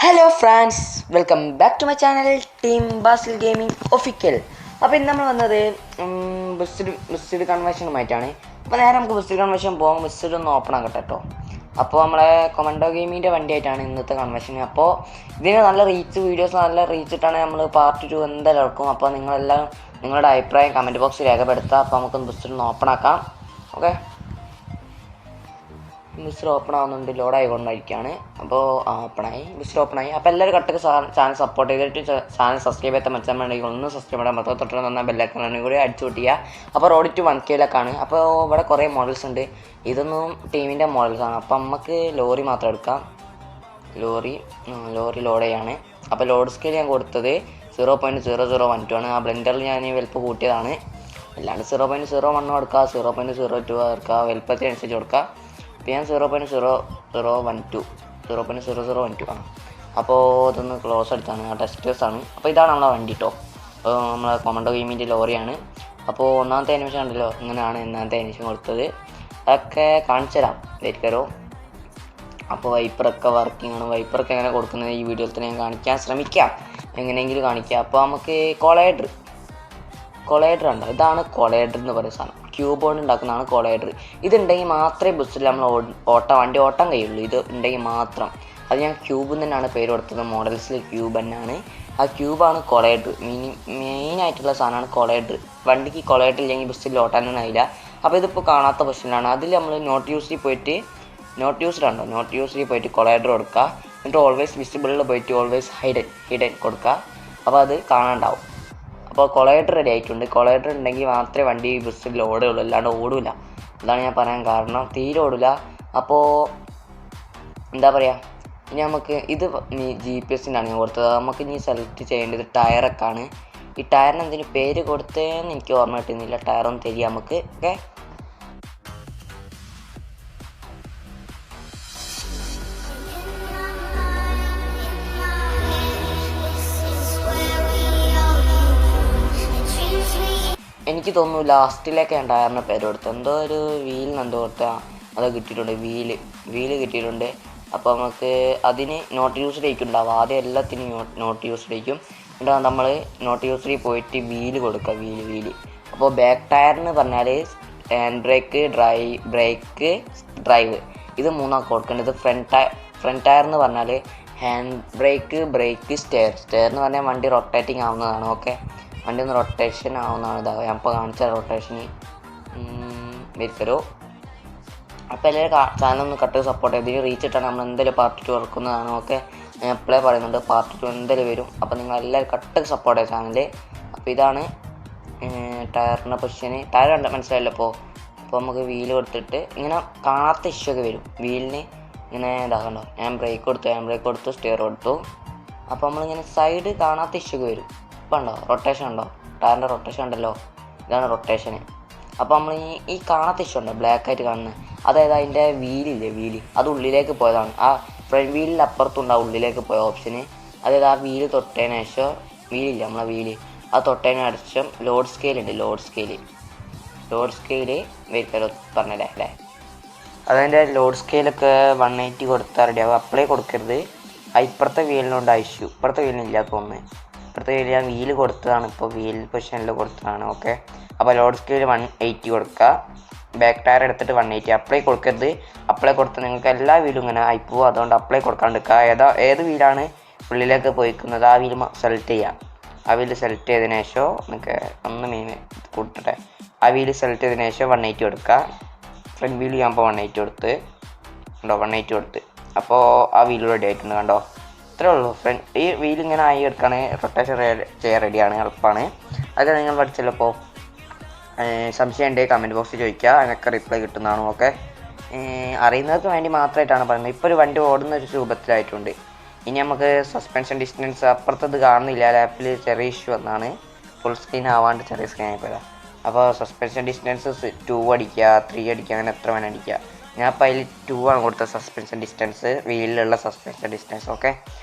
Hello friends, welcome back to my channel team Basil gaming official. അപ്പോൾ ഇന്ന് നമ്മൾ വന്നത് ബുസ്സിഡ് കൺവേർഷനുമായിട്ടാണ്. അപ്പോൾ നേരെ നമുക്ക് ബുസ്സിഡ് കൺവേർഷൻ പോകാം. ബുസ്സിഡ് ഒന്ന് ഓപ്പൺ ആക്കട്ടെ കേട്ടോ. അപ്പോൾ നമ്മളെ കൊമൻഡോ ഗെയിമിൻ്റെ വണ്ടിയായിട്ടാണ് ഇന്നത്തെ കൺവേർഷൻ. അപ്പോൾ ഇതിന് നല്ല വീഡിയോസ് നല്ല റീച്ച് ഇട്ടാണ് നമ്മൾ പാർട്ട് 2 എന്തായാലും ഇറക്കും. അപ്പോൾ നിങ്ങളെല്ലാം നിങ്ങളുടെ അഭിപ്രായം കമൻറ്റ് ബോക്സിൽ രേഖപ്പെടുത്തുക. അപ്പോൾ നമുക്കൊന്ന് ബുസ്സിഡ് ഒന്ന് ഓപ്പൺ ആക്കാം. ഓക്കെ, ബുസ്റ്റർ ഓപ്പൺ ആവുന്നുണ്ട്, ലോഡ് ആയിക്കൊണ്ടിരിക്കുകയാണ്. അപ്പോൾ ബുസ്റ്റർ ഓപ്പൺ ആയി. അപ്പോൾ എല്ലാവരും കട്ടൊക്കെ ചാനൽ സപ്പോർട്ട് ചെയ്തിട്ട് ചാനൽ സബ്സ്ക്രൈബ് ചെയ്യാത്ത മത്സരമുണ്ടെങ്കിൽ ഒന്ന് സബ്സ്ക്രൈബ് ചെയ്യാൻ പറ്റാത്ത തൊട്ട് നന്നായി ബെല്ലൈക്കൺ കൂടി അടിച്ചു കൂട്ടിക്കുക. അപ്പോൾ റോഡ് ടു 1K അപ്പോൾ ഇവിടെ കുറേ മോഡൽസ് ഉണ്ട്. ഇതൊന്നും ടീമിൻ്റെ മോഡൽസാണ്. അപ്പോൾ നമുക്ക് ലോറി മാത്രം എടുക്കാം. ലോറി ലോഡ് ചെയ്യാണ്. അപ്പോൾ ലോഡ് സ്കെയിൽ ഞാൻ കൊടുത്തത് 0.0012 ആണ്. ആ ബ്ലെൻഡറിൽ ഞാൻ വലുപ്പം കൂട്ടിയതാണ്. അല്ലാണ്ട് 0.01 കൊടുക്കുക, 0.02 കൊടുക്കുക, വലുപ്പത്തിനനുസരിച്ച് കൊടുക്കുക. ഇപ്പോൾ ഞാൻ 0.0012 ആണ്. അപ്പോൾ ഇതൊന്ന് ക്ലോസ് എടുത്താണ്, ആ ടെസ്റ്റേഴ്സാണ്. അപ്പോൾ ഇതാണ് നമ്മളെ വണ്ടി കേട്ടോ. നമ്മളെ കൊമൻഡോ ഗെയിമിൻ്റെ ലോറിയാണ്. അപ്പോൾ ഒന്നാമത്തെ അനിമേഷൻ ഉണ്ടല്ലോ, ഇങ്ങനെയാണ് ഒന്നാമത്തെ അനിമേഷൻ കൊടുത്തത്. അതൊക്കെ കാണിച്ചു തരാം ശരിക്കരോ. അപ്പോൾ വൈപ്പറൊക്കെ വർക്കിംഗ് ആണ്. വൈപ്പറൊക്കെ എങ്ങനെ കൊടുക്കുന്നത് ഈ വീഡിയോയിൽ തന്നെ ഞാൻ കാണിക്കാൻ ശ്രമിക്കാം, എങ്ങനെയെങ്കിലും കാണിക്കാം. അപ്പോൾ നമുക്ക് കൊളൈഡർ ഉണ്ടോ, ഇതാണ് കൊളൈഡർ എന്ന് പറയുന്ന സാധനം. ക്യൂബ് കൊണ്ട് ഉണ്ടാക്കുന്നതാണ് കൊളൈഡർ. ഇതുണ്ടെങ്കിൽ മാത്രമേ ബസ്സിൽ നമ്മൾ വണ്ടി ഓട്ടാൻ കഴിയുള്ളൂ. ഇത് ഉണ്ടെങ്കിൽ മാത്രം. അത് ഞാൻ ക്യൂബ് തന്നെയാണ് പേര് കൊടുത്തത്. മോഡൽസിൽ ക്യൂബ് തന്നെയാണ്. ആ ക്യൂബാണ് കൊളൈഡർ. മെയിനായിട്ടുള്ള സാധനമാണ് കൊളൈഡർ. വണ്ടിക്ക് കൊളൈഡർ ഇല്ലെങ്കിൽ ബസ്സിൽ ഓട്ടാനൊന്നും ആയില്ല. അപ്പോൾ ഇതിപ്പോൾ കാണാത്ത പൊസിഷനിലാണ്. അതിൽ നമ്മൾ നോട്ട് യൂസ്ഡിൽ പോയിട്ട് കൊളൈഡർ കൊടുക്കുക. എന്നിട്ട് ഓൾവേസ് വിസിബിളിൽ പോയിട്ട് ഓൾവേസ് ഹിഡൻ കൊടുക്കുക. അപ്പോൾ അത് കാണാണ്ടാവും. അപ്പോൾ കൊളൈഡർ റെഡി ആയിട്ടുണ്ട്. കൊളൈഡർ ഉണ്ടെങ്കിൽ മാത്രമേ വണ്ടി ബസ്സിൽ ഓടുകയുള്ളൂ, അല്ലാണ്ട് ഓടില്ല. അതാണ് ഞാൻ പറയാൻ കാരണം, തീരെ ഓടില്ല. അപ്പോൾ എന്താ പറയുക, ഇനി നമുക്ക് ഇത് GPS-നാണ് ഞാൻ കൊടുത്തത്. നമുക്ക് ഇനി സെലക്ട് ചെയ്യേണ്ടത് ടയറൊക്കെ ആണ്. ഈ ടയറിന് എന്തെങ്കിലും പേര് കൊടുത്തതെന്ന് എനിക്ക് ഓർമ്മ കിട്ടുന്നില്ല. ടയറൊന്നും തരിക നമുക്ക്. ഓക്കെ, എനിക്ക് തോന്നുന്നു ലാസ്റ്റിലേക്ക് ഞാൻ ടയറിന് പേര് കൊടുത്തു. എന്തോ ഒരു വീലിന് എന്തോ കൊടുത്താൽ അത് കിട്ടിയിട്ടുണ്ട്. വീല് കിട്ടിയിട്ടുണ്ട്. അപ്പോൾ നമുക്ക് അതിന് നോട്ട് യൂസ്ഡിലേക്ക് ഉണ്ടാവും. ആദ്യം എല്ലാത്തിനും നോട്ട് യൂസ്ഡിലേക്കും. എന്നിട്ട് നമ്മൾ നോട്ട് യൂസ്ഡിൽ പോയിട്ട് വീല് കൊടുക്കുക. വീല് അപ്പോൾ ബാക്ക് ടയറിന് പറഞ്ഞാൽ ഹാൻഡ് ബ്രേക്ക്, ഡ്രൈവ്, ഇത് മൂന്നാണ് കൊടുക്കേണ്ടത്. ഫ്രണ്ട് ടയർ എന്ന് പറഞ്ഞാൽ ഹാൻഡ് ബ്രേക്ക്, സ്റ്റെയർ എന്ന് പറഞ്ഞാൽ വണ്ടി റൊട്ടേറ്റിംഗ് ആവുന്നതാണ്. ഓക്കെ, വണ്ടി ഒന്ന് റൊട്ടേഷൻ ആവുന്നതാണ്. ഇതാ ഞാൻ ഇപ്പോൾ കാണിച്ച റൊട്ടേഷന് വരിക്കരോ. അപ്പോൾ എല്ലാവരും ചാനലൊന്ന് കട്ട് സപ്പോർട്ട് ചെയ്ത് റീച്ച് ഇട്ടാണ് നമ്മൾ എന്തായാലും പാർട്ട് 2 ഇറക്കുന്നതാണ്. ഓക്കെ, ഞാൻ എപ്പോഴേ പറയുന്നുണ്ട് പാർട്ട് 2 എന്തായാലും വരും. അപ്പോൾ നിങ്ങൾ എല്ലാവരും കട്ട് സപ്പോർട്ട് ചെയ്ത ചാനൽ. അപ്പോൾ ഇതാണ് ടയറിൻ്റെ പൊസിഷന്. ടയർ കണ്ട മനസ്സിലായല്ലോ. അപ്പോൾ നമുക്ക് വീല് കൊടുത്തിട്ട് ഇങ്ങനെ കാണാത്ത ഇഷ്യൂ ഒക്കെ വരും വീലിന്. ഇങ്ങനെ ഇതാകണ്ടോ, ഞാൻ ബ്രേക്ക് കൊടുത്തു, സ്റ്റെയർ കൊടുത്തു. അപ്പോൾ നമ്മളിങ്ങനെ സൈഡ് കാണാത്ത ഇഷ്യൂ ഒക്കെ വരും. ഇപ്പം ഉണ്ടോ റൊട്ടേഷൻ ഉണ്ടോ, ടയറിൻ്റെ റൊട്ടേഷൻ ഉണ്ടല്ലോ, ഇതാണ് റൊട്ടേഷന്. അപ്പോൾ നമ്മൾ ഈ കാണാത്ത ഇഷ്യൂ ഉണ്ടോ, ബ്ലാക്ക് ആയിട്ട് കാണുന്നത്, അതായത് അതിൻ്റെ വീല് അത് ഉള്ളിലേക്ക് പോയതാണ്. ആ ഫ്രണ്ട് വീലിൽ അപ്പുറത്തുണ്ടാവും ഉള്ളിലേക്ക് പോയ ഓപ്ഷന്. അതായത് ആ വീല് തൊട്ടതിന് ശേഷം നമ്മളെ വീല് അത് തൊട്ടതിന് ശേഷം ലോഡ് സ്കെയില് വരിക്കലോ പറഞ്ഞല്ലേ അല്ലേ. അതിൻ്റെ ലോഡ് സ്കെയിലൊക്കെ 180 കൊടുത്താൽ റെഡിയാവും. അപ്ലൈ കൊടുക്കരുത്. ഇപ്പുറത്തെ വീലിനുണ്ട് ഇഷ്യൂ, ഇപ്പുറത്തെ വീലിനില്ല തോന്നുന്നത്. ഇപ്പുറത്തെ വീല് ഞാൻ വീല് കൊടുത്തതാണ്, ഇപ്പോൾ വീൽ പൊസിഷനിൽ കൊടുത്തതാണ്. ഓക്കെ, അപ്പോൾ ലോഡ് സ്കെയിൽ 180 കൊടുക്കുക. ബാക്ക് ടയർ എടുത്തിട്ട് 180. അപ്ലൈ കൊടുക്കരുത്. അപ്ലൈ കൊടുത്താൽ നിങ്ങൾക്ക് എല്ലാ വീലും ഇങ്ങനെ ആയിപ്പോവും. അതുകൊണ്ട് അപ്ലൈ കൊടുക്കാണ്ടിരിക്കുക. ഏത് വീലാണ് ഉള്ളിലേക്ക് പോയിക്കുന്നത് ആ വീല് സെലക്ട് ചെയ്യുക. ആ വീല് സെലക്ട് ചെയ്തതിന് ശേഷം നിങ്ങൾക്ക് ഒന്ന് കൂട്ടട്ടെ. ആ വീല് സെലക്ട് ചെയ്തതിന് ശേഷം 180 കൊടുക്കുക. ഫ്രണ്ട് വീല് ഞാൻ ഇപ്പോൾ 180 കൊടുത്ത് അപ്പോൾ ആ വീല് റെഡി ആയിട്ടുണ്ട്. കണ്ടോ, ഇത്രേ ഉള്ളൂ. ഈ വീൽ ഇങ്ങനെ ആയി എടുക്കുകയാണെങ്കിൽ റൊട്ടേഷൻ ചെയ്യാൻ റെഡിയാണ്, എളുപ്പമാണ്. അതൊക്കെ നിങ്ങൾ പഠിച്ചല്ലോ. സംശയം ഉണ്ടെങ്കിൽ കമൻറ്റ് ബോക്സിൽ ചോദിക്കുക, അതിനൊക്കെ റിപ്ലൈ കിട്ടുന്നതാണ്. ഓക്കെ, അറിയുന്നവർക്ക് വേണ്ടി മാത്രമായിട്ടാണ് പറയുന്നത്. ഇപ്പോൾ ഒരു വണ്ടി ഓടുന്ന ഒരു രൂപത്തിലായിട്ടുണ്ട്. ഇനി നമുക്ക് സസ്പെൻഷൻ ഡിസ്റ്റൻസ് അപ്പുറത്തത് കാണുന്നില്ല. ലാപ്പിൽ ചെറിയ ഇഷ്യൂ വന്നാണ്, ഫുൾ സ്ക്രീൻ ആവാണ്ട് ചെറിയ സ്ക്രീൻ ആയിപ്പോയതാണ്. അപ്പോൾ സസ്പെൻഷൻ ഡിസ്റ്റൻസ് 2 അടിക്കുക, 3 അടിക്കുക, അങ്ങനെ എത്ര വേണം അടിക്കുക. ഞാൻ അപ്പോൾ അതിൽ 2 ആണ് കൊടുത്തത് സസ്പെൻഷൻ ഡിസ്റ്റൻസ്, വീലിലുള്ള സസ്പെൻഷൻ ഡിസ്റ്റൻസ്. ഓക്കെ,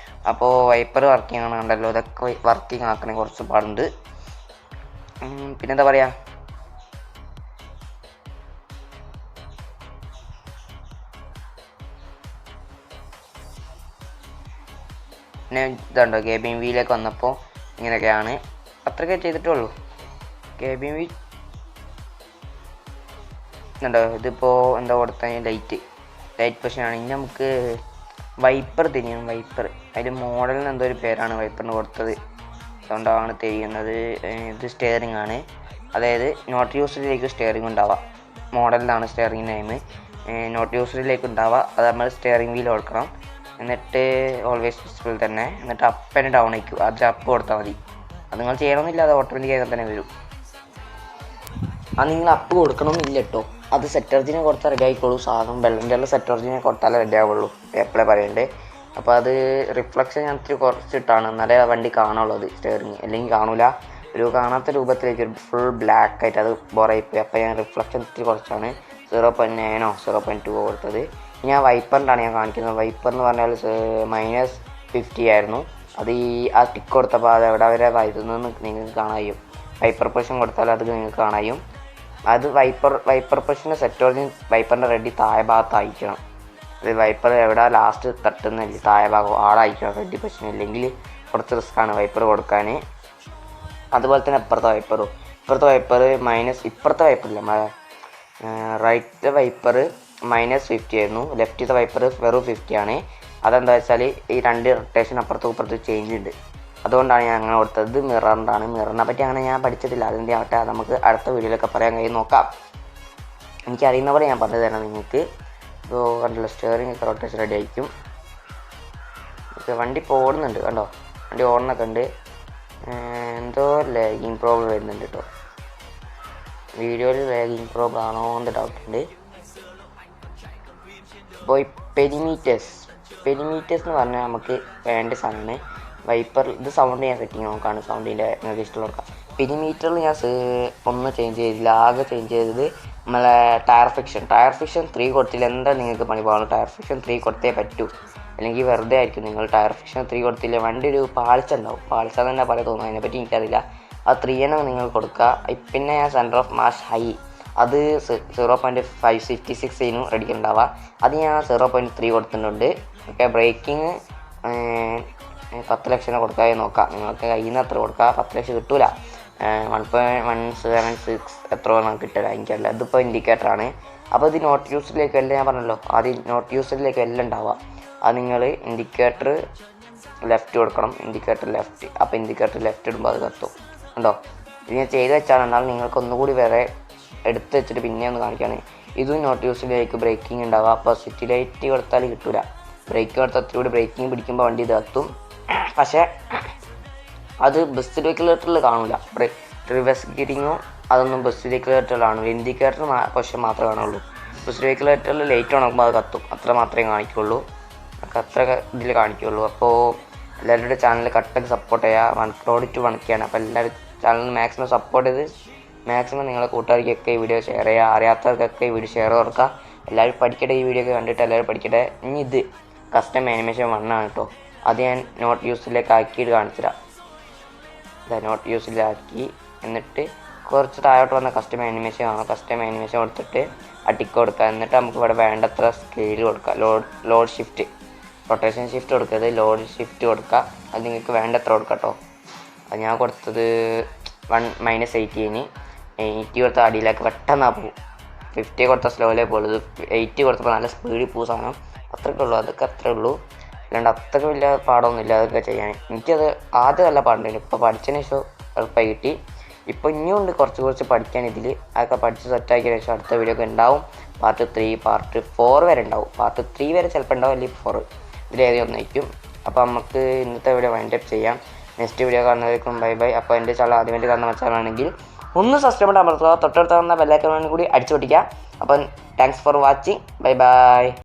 അപ്പോൾ വൈപ്പർ വർക്കിംഗ് ആണ് കണ്ടല്ലോ. ഇതൊക്കെ വർക്കിംഗ് ആക്കണേ കുറച്ച് പാടുണ്ട്. പിന്നെന്താ പറയുക, പിന്നെ ഇതുണ്ടോ കേബിൻ വീലൊക്കെ വന്നപ്പോൾ ഇങ്ങനെയൊക്കെയാണ്. അത്രയൊക്കെ ചെയ്തിട്ടുള്ളൂ. കേബിൻ വീൽ ഉണ്ടോ, ഇതിപ്പോൾ എന്താ കൊടുത്താൽ ലൈറ്റ് പൊസിഷനാണ്. ഇനി നമുക്ക് വൈപ്പർ തിരിയണം. വൈപ്പർ അതിൽ മോഡലിന് എന്തോ ഒരു പേരാണ് വൈപ്പറിന് കൊടുത്തത്, അതുകൊണ്ടാണ് തിരിയുന്നത്. ഇത് സ്റ്റിയറിംഗ് ആണ്, അതായത് നോട്ട് യൂസ്ഡിലേക്ക് സ്റ്റിയറിംഗ് ഉണ്ടാവുക. മോഡലിലാണ് സ്റ്റിയറിംഗ് നെയിം. നോട്ട് യൂസ്ഡിലേക്ക് ഉണ്ടാവുക. അത് നമ്മൾ സ്റ്റിയറിംഗ് വീൽ കൊടുക്കണം. എന്നിട്ട് ഓൾവേസ് വിസിബിൾ തന്നെ. എന്നിട്ട് അപ്പ് ആൻഡ് ഡൗൺ ആയിരിക്കും. അത് അപ്പ് കൊടുത്താൽ മതി. അത് നിങ്ങൾ ചെയ്യണമെന്നില്ല, അത് ഓട്ടോമാറ്റിക്കായി തന്നെ വരും. അത് നിങ്ങൾ അപ്പ് കൊടുക്കണമെന്നില്ല കേട്ടോ. അത് സെറ്റർജിനെ കൊടുത്താൽ റെഡി ആയിക്കോളൂ. സാധനം വെള്ളൻ്റെ സെറ്റർജിനെ കൊടുത്താലേ റെഡി ആവുള്ളൂ, എപ്പോഴേ പറയണ്ടേ. അപ്പോൾ അത് റിഫ്ലക്ഷൻ ഞാൻ ഇത്തിരി കുറച്ചിട്ടാണ്, എന്നാലേ വണ്ടി കാണുള്ളൂ അത് സ്റ്റിയറിങ്, അല്ലെങ്കിൽ കാണൂല. ഒരു കാണാത്ത രൂപത്തിലേക്ക് ഒരു ഫുൾ ബ്ലാക്ക് ആയിട്ട് അത് ബോറായിപ്പോയി. അപ്പോൾ ഞാൻ റിഫ്ലക്ഷൻ ഇത്തിരി കുറച്ചാണ് 0.9 0.2 കൊടുത്തത്. ഞാൻ വൈപ്പറിൻ്റാണ് ഞാൻ കാണിക്കുന്നത്. വൈപ്പർ എന്ന് പറഞ്ഞാൽ -50 ആയിരുന്നു. അത് ആ ടിക്ക് കൊടുത്തപ്പോൾ അത് എവിടെ വരെ വരുന്നതെന്ന് നിങ്ങൾക്ക് കാണായും. വൈപ്പർ പൊസിഷൻ കൊടുത്താൽ അത് നിങ്ങൾക്ക് കാണായും. അത് വൈപ്പർ പൊസിഷൻ്റെ സെറ്റോർജിൻ വൈപ്പറിൻ്റെ റെഡി താഴെ ഭാഗത്തായിരിക്കണം. അത് വൈപ്പർ എവിടെ ലാസ്റ്റ് തട്ടുന്നില്ല, താഴെ ഭാഗം ആളായിരിക്കണം റെഡി പൊസിഷൻ, ഇല്ലെങ്കിൽ കുറച്ച് റിസ്ക്കാണ് വൈപ്പർ കൊടുക്കാൻ. അതുപോലെ തന്നെ ഇപ്പുറത്തെ വൈപ്പർ ഇപ്പുറത്തെ വൈപ്പറില്ല, റൈറ്റ് വൈപ്പർ -50 ആയിരുന്നു. ലെഫ്റ്റിത്തെ വൈപ്പർ വെറും 50 ആണ്. അതെന്താ വെച്ചാൽ ഈ രണ്ട് റൊട്ടേഷൻ അപ്പുറത്തും ഇപ്പുറത്തും ചേഞ്ച് ഉണ്ട്, അതുകൊണ്ടാണ് ഞാൻ അങ്ങനെ കൊടുത്തത്. ഇത് മിററിൻ്റാണ്. മിററിനെ പറ്റി അങ്ങനെ ഞാൻ പഠിച്ചിട്ടില്ല, അതിൻ്റെ ആവട്ടെ, അത് നമുക്ക് അടുത്ത വീഡിയോയിലൊക്കെ പറയാൻ കഴിയും, നോക്കാം. എനിക്കറിയുന്ന പോലെ ഞാൻ പറഞ്ഞു തരാം നിങ്ങൾക്ക്. ഇപ്പോൾ കണ്ടല്ലോ സ്റ്റിയറിംഗ് ഒക്കെ റൊട്ടേഷൻ റെഡി ആയിരിക്കും. വണ്ടി ഇപ്പോൾ ഓടുന്നുണ്ട് കണ്ടോ, വണ്ടി ഓടുന്നൊക്കെ ഉണ്ട്. എന്തോ ലാഗിങ് പ്രോബ്ലം വരുന്നുണ്ട് കേട്ടോ, വീഡിയോയിൽ ലാഗിങ് പ്രോബ്ലം ആണോ എന്ന് ഡൗട്ടുണ്ട്. അപ്പോൾ ഈ പെരിമീറ്റേഴ്സ് എന്ന് പറഞ്ഞാൽ നമുക്ക് വേണ്ട സാധനമാണ്. വൈപ്പർ ഇത് സൗണ്ട് ഞാൻ സെറ്റിങ് നോക്കാണ്, സൗണ്ടിൻ്റെ നിങ്ങൾക്ക് ഇഷ്ടമുള്ള നോക്കാം. പെരിമീറ്ററിൽ ഞാൻ ഒന്നും ചേഞ്ച് ചെയ്തില്ല. ആകെ ചേഞ്ച് ചെയ്തത് നമ്മളെ ടയർ ഫിക്ഷൻ 3 കൊടുത്തില്ല. എന്താ നിങ്ങൾക്ക് പണി പോകണം, ടയർ ഫിക്ഷൻ 3 കൊടുത്തേ പറ്റൂ, അല്ലെങ്കിൽ വെറുതെ ആയിരിക്കും. നിങ്ങൾ ടയർ ഫിക്ഷൻ 3 കൊടുത്തില്ല, വണ്ടി ഒരു പാളിച്ച ഉണ്ടാവും. പാളിച്ച തന്നെ പറയാൻ തോന്നുന്നു, അതിനെപ്പറ്റി എനിക്കറിയില്ല. ആ 3 നിങ്ങൾ കൊടുക്കുക. പിന്നെ ഞാൻ സെൻറ്റർ ഓഫ് മാസ് ഹൈ അത് 0.566 അടിക്കുന്നുണ്ടാവുക. അത് ഞാൻ 0.3 കൊടുത്തിട്ടുണ്ട്. ഓക്കെ, ബ്രേക്കിങ് 10 ലക്ഷം കൊടുക്കാതെ നോക്കാം. നിങ്ങൾക്ക് കയ്യിൽ നിന്ന് എത്ര കൊടുക്കുക, 10 ലക്ഷം കിട്ടൂല. 1.176 എത്ര നമുക്ക് കിട്ടില്ല, എനിക്കല്ല. ഇതിപ്പോൾ ഇൻഡിക്കേറ്ററാണ്. അപ്പോൾ ഇത് നോട്ട് യൂസ്ഡിലേക്ക് എല്ലാം ഞാൻ പറഞ്ഞല്ലോ, ആദ്യം നോട്ട് യൂസ്ഡിലേക്ക് എല്ലാം ഉണ്ടാവുക. അത് നിങ്ങൾ ഇൻഡിക്കേറ്റർ ലെഫ്റ്റ് കൊടുക്കണം, ഇൻഡിക്കേറ്റർ ലെഫ്റ്റ്. അപ്പോൾ ഇൻഡിക്കേറ്റർ ലെഫ്റ്റ് ഇടുമ്പോൾ അത് കത്തും. ഉണ്ടോ, ഇത് ഞാൻ ചെയ്ത് വെച്ചാണ്. എന്നാൽ നിങ്ങൾക്ക് ഒന്നുകൂടി വേറെ എടുത്ത് വെച്ചിട്ട് പിന്നെ ഒന്ന് കാണിക്കുകയാണ്. ഇതും നോട്ട് യൂസ്ഡിലേക്ക് ബ്രേക്കിംഗ് ഉണ്ടാവുക. അപ്പോൾ സിറ്റി ലൈറ്റ് കൊടുത്താൽ കിട്ടൂല, ബ്രേക്ക് കൊടുത്താൽ അത്ര കൂടി ബ്രേക്കിംഗ് പിടിക്കുമ്പോൾ വണ്ടി ഇത് കത്തും. പക്ഷേ അത് ബസ് റെഗുലേറ്ററിൽ കാണില്ല. റിവേഴ്സ് ഗിയറിങ്ങും അതൊന്നും ബസ് റെഗുലേറ്ററിൽ കാണില്ല, ഇൻഡിക്കേറ്റർ പക്ഷേ മാത്രമേ കാണുള്ളൂ. ബസ് റെഗുലേറ്ററിൽ ലൈറ്റ് ഉണക്കുമ്പോൾ അത് കത്തും, അത്ര മാത്രമേ കാണിക്കുള്ളൂ, അത്ര ഇതിൽ കാണിക്കുള്ളൂ. അപ്പോൾ എല്ലാവരുടെ ചാനൽ കട്ടൊക്കെ സപ്പോർട്ട് ചെയ്യുക. 1 crore to 1K. അപ്പോൾ എല്ലാവരും ചാനലിന് മാക്സിമം സപ്പോർട്ട് ചെയ്ത് മാക്സിമം നിങ്ങളെ കൂട്ടുകാർക്കൊക്കെ ഈ വീഡിയോ ഷെയർ ചെയ്യുക. അറിയാത്തവർക്കൊക്കെ ഈ വീഡിയോ ഷെയർ കൊടുക്കുക. എല്ലാവരും പഠിക്കട്ടെ, ഈ വീഡിയോ ഒക്കെ കണ്ടിട്ട് എല്ലാവരും പഠിക്കട്ടെ. ഇനി ഇത് കസ്റ്റം ആനിമേഷൻ 1 ആണ് കേട്ടോ. അത് ഞാൻ നോട്ട് യൂസിലേക്ക് ആക്കിയിട്ട് കാണിച്ചുതരാം. നോട്ട് യൂസിലാക്കി എന്നിട്ട് കുറച്ച് താഴോട്ട് വന്ന കസ്റ്റം ആനിമേഷൻ കാണാം. കസ്റ്റം ആനിമേഷൻ കൊടുത്തിട്ട് ആ ടിക്ക് കൊടുക്കുക. എന്നിട്ട് നമുക്ക് ഇവിടെ വേണ്ടത്ര സ്കെയിൽ കൊടുക്കുക. ലോഡ് ഷിഫ്റ്റ്, റൊട്ടേഷൻ ഷിഫ്റ്റ് കൊടുക്കരുത്, ലോഡ് ഷിഫ്റ്റ് കൊടുക്കുക. അത് നിങ്ങൾക്ക് വേണ്ടത്ര കൊടുക്കാം കേട്ടോ. അത് ഞാൻ കൊടുത്തത് -80 കൊടുത്ത അടിയിലേക്ക് പെട്ടെന്ന് പോകും. 50 കൊടുത്ത സ്ലോയിലേ പോകുള്ളൂ. 80 കൊടുത്തപ്പോൾ നല്ല സ്പീഡിൽ പോകും സാധനം. അത്രയൊക്കെ ഉള്ളൂ, അതൊക്കെ അത്രേ ഉള്ളൂ. അല്ലാണ്ട് അത്രയ്ക്ക് വലിയ പാടമൊന്നുമില്ല അതൊക്കെ ചെയ്യാൻ. എനിക്കത് ആദ്യം നല്ല പാടുണ്ടായിരുന്നു, ഇപ്പോൾ പഠിച്ചതിന് ശേഷം എളുപ്പമായി കിട്ടി. ഇപ്പോൾ ഇനിയും ഉണ്ട് കുറച്ച് പഠിക്കാൻ ഇതിൽ. അതൊക്കെ പഠിച്ച് സെറ്റാക്കിയതിന് ശേഷം അടുത്ത വീഡിയോ ഒക്കെ ഉണ്ടാവും. പാർട്ട് 3 പാർട്ട് 4 വരെ ഉണ്ടാവും. പാർട്ട് 3 വരെ ചിലപ്പോൾ ഉണ്ടാവും, അല്ലെങ്കിൽ 4 ഇതിലേതെങ്കിലും ഒന്നായിരിക്കും. അപ്പോൾ നമുക്ക് ഇന്നത്തെ വീഡിയോ വൈൻഡപ്പ് ചെയ്യാം. നെക്സ്റ്റ് വീഡിയോ കാണുന്നവർക്കും ബൈ ബൈ. അപ്പോൾ എൻ്റെ ചാനൽ ആദ്യമായിട്ട് കാണുന്ന മച്ചാനാണെങ്കിൽ ഒന്ന് സബ്സ്ക്രൈബ് അമർത്തുക, തൊട്ടടുത്ത് കാണുന്ന ബെല്ലൈക്കൺ കൂടി അടിച്ചു പൊട്ടിക്കുക. അപ്പം thanks for watching, bye bye.